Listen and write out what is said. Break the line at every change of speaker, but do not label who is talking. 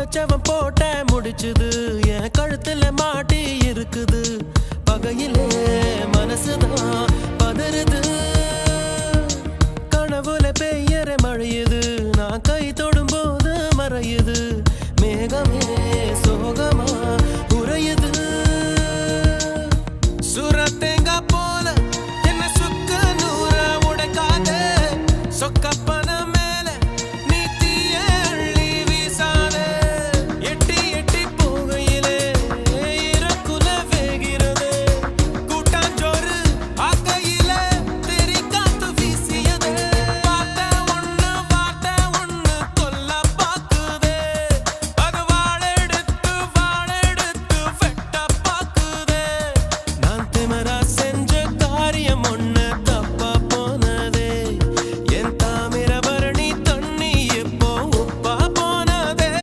படைச்சவன் போட்ட முடிச்சுது என் கழுத்துல மாட்டி இருக்குது பகையிலே மனசுதான் பதறுது கனவுல பெய்யற மழையுது நான் கை